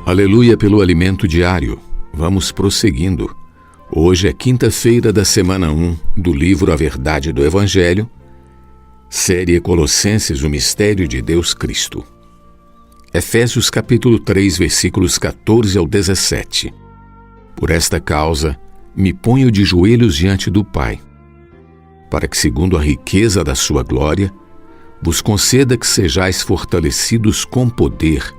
Aleluia pelo alimento diário. Vamos prosseguindo. Hoje é quinta-feira da semana 1 do livro A Verdade do Evangelho, série Colossenses, o Mistério de Deus Cristo. Efésios capítulo 3, versículos 14 ao 17. Por esta causa, me ponho de joelhos diante do Pai, para que, segundo a riqueza da sua glória, vos conceda que sejais fortalecidos com poder,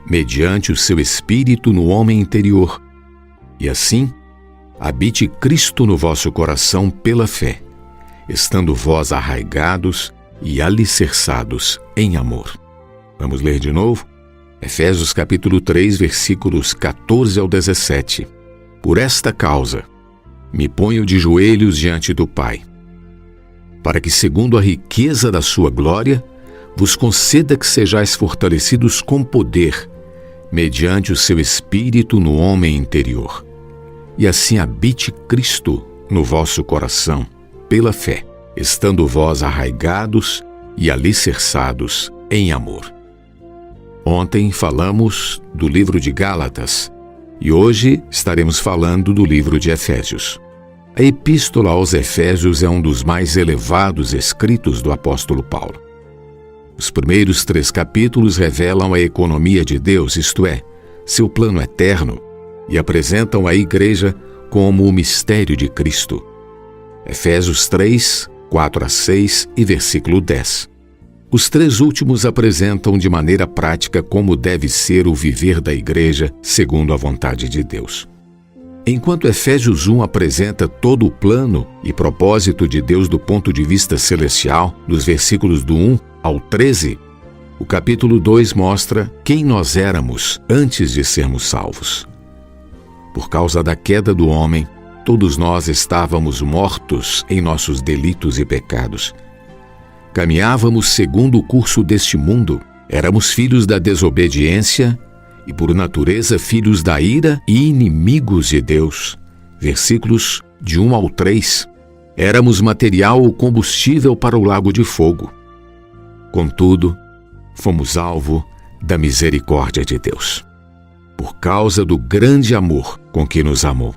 mediante o seu Espírito no homem interior, e assim habite Cristo no vosso coração pela fé, estando vós arraigados e alicerçados em amor. Vamos ler de novo? Efésios capítulo 3, versículos 14 ao 17. Por esta causa, me ponho de joelhos diante do Pai, para que, segundo a riqueza da sua glória, vos conceda que sejais fortalecidos com poder, mediante o seu Espírito no homem interior, e assim habite Cristo no vosso coração, pela fé, estando vós arraigados e alicerçados em amor. Ontem falamos do livro de Gálatas, e hoje estaremos falando do livro de Efésios. A Epístola aos Efésios é um dos mais elevados escritos do apóstolo Paulo. Os primeiros 3 capítulos revelam a economia de Deus, isto é, seu plano eterno, e apresentam a igreja como o mistério de Cristo. Efésios 3, 4 a 6 e versículo 10. Os 3 últimos apresentam de maneira prática como deve ser o viver da igreja segundo a vontade de Deus. Enquanto Efésios 1 apresenta todo o plano e propósito de Deus do ponto de vista celestial, dos versículos do 1 ao 13, o capítulo 2 mostra quem nós éramos antes de sermos salvos. Por causa da queda do homem, todos nós estávamos mortos em nossos delitos e pecados. Caminhávamos segundo o curso deste mundo, éramos filhos da desobediência e, por natureza, filhos da ira e inimigos de Deus. Versículos de 1 ao 3. Éramos material ou combustível para o lago de fogo. Contudo, fomos alvo da misericórdia de Deus, por causa do grande amor com que nos amou.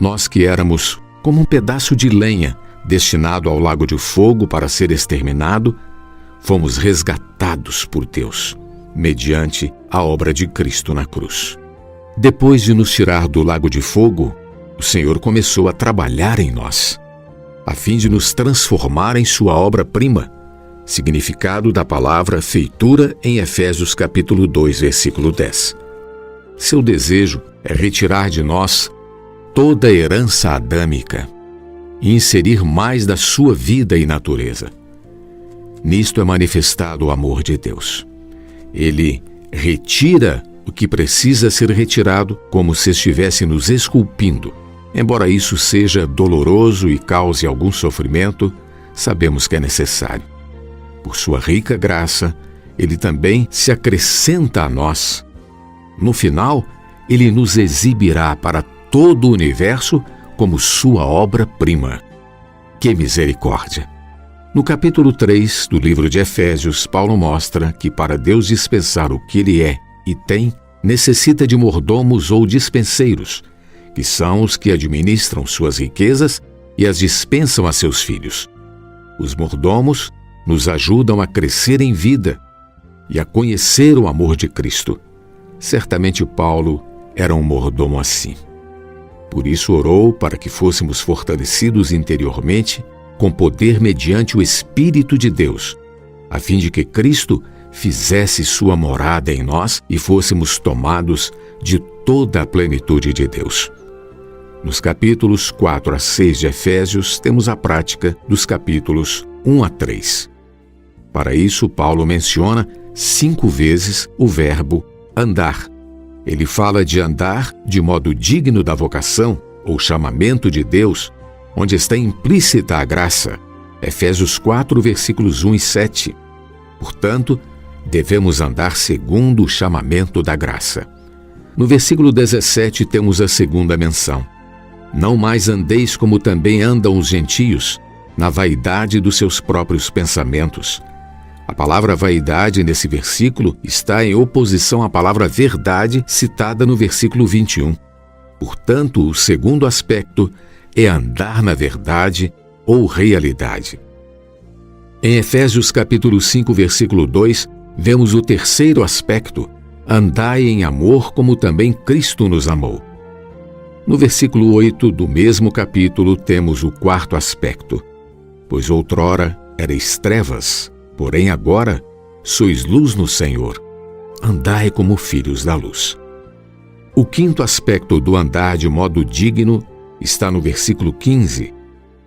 Nós que éramos como um pedaço de lenha destinado ao lago de fogo para ser exterminado, fomos resgatados por Deus, mediante a obra de Cristo na cruz. Depois de nos tirar do lago de fogo, o Senhor começou a trabalhar em nós, a fim de nos transformar em sua obra-prima, significado da palavra feitura em Efésios capítulo 2, versículo 10. Seu desejo é retirar de nós toda a herança adâmica e inserir mais da sua vida e natureza. Nisto é manifestado o amor de Deus. Ele retira o que precisa ser retirado, como se estivesse nos esculpindo. Embora isso seja doloroso e cause algum sofrimento, sabemos que é necessário. Por sua rica graça, ele também se acrescenta a nós. No final, ele nos exibirá para todo o universo como sua obra-prima. Que misericórdia! No capítulo 3 do livro de Efésios, Paulo mostra que para Deus dispensar o que ele é e tem, necessita de mordomos ou dispenseiros, que são os que administram suas riquezas e as dispensam a seus filhos. Os mordomos nos ajudam a crescer em vida e a conhecer o amor de Cristo. Certamente Paulo era um mordomo assim. Por isso orou para que fôssemos fortalecidos interiormente com poder mediante o Espírito de Deus, a fim de que Cristo fizesse sua morada em nós e fôssemos tomados de toda a plenitude de Deus. Nos capítulos 4 a 6 de Efésios, temos a prática dos capítulos 1 a 3. Para isso, Paulo menciona 5 vezes o verbo andar. Ele fala de andar de modo digno da vocação ou chamamento de Deus, onde está implícita a graça. Efésios 4, versículos 1 e 7. Portanto, devemos andar segundo o chamamento da graça. No versículo 17 temos a segunda menção. Não mais andeis como também andam os gentios, na vaidade dos seus próprios pensamentos. A palavra vaidade nesse versículo está em oposição à palavra verdade citada no versículo 21. Portanto, o segundo aspecto é andar na verdade ou realidade. Em Efésios capítulo 5, versículo 2, vemos o terceiro aspecto: andai em amor como também Cristo nos amou. No versículo 8 do mesmo capítulo temos o quarto aspecto: pois outrora erais trevas, porém agora sois luz no Senhor. Andai como filhos da luz. O quinto aspecto do andar de modo digno está no versículo 15.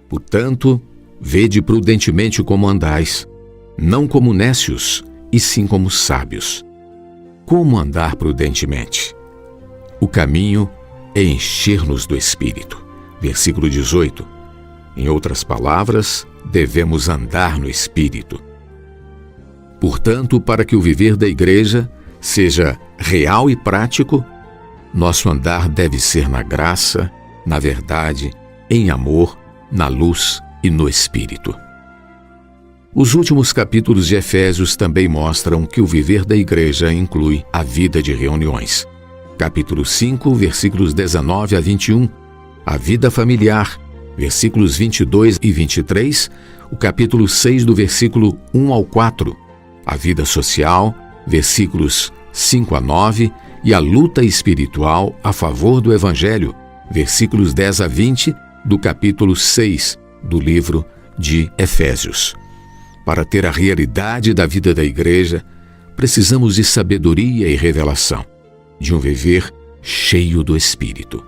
Portanto, vede prudentemente como andais, não como nécios, e sim como sábios. Como andar prudentemente? O caminho é encher-nos do Espírito. Versículo 18. Em outras palavras, devemos andar no Espírito. Portanto, para que o viver da igreja seja real e prático, nosso andar deve ser na graça, na verdade, em amor, na luz e no Espírito. Os últimos capítulos de Efésios também mostram que o viver da igreja inclui a vida de reuniões. Capítulo 5, versículos 19 a 21, a vida familiar, versículos 22 e 23, o capítulo 6 do versículo 1 ao 4, a vida social, versículos 5 a 9, e a luta espiritual a favor do Evangelho, versículos 10 a 20, do capítulo 6 do livro de Efésios. Para ter a realidade da vida da igreja, precisamos de sabedoria e revelação, de um viver cheio do Espírito.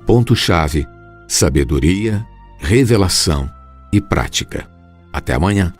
Ponto-chave: sabedoria, revelação e prática. Até amanhã.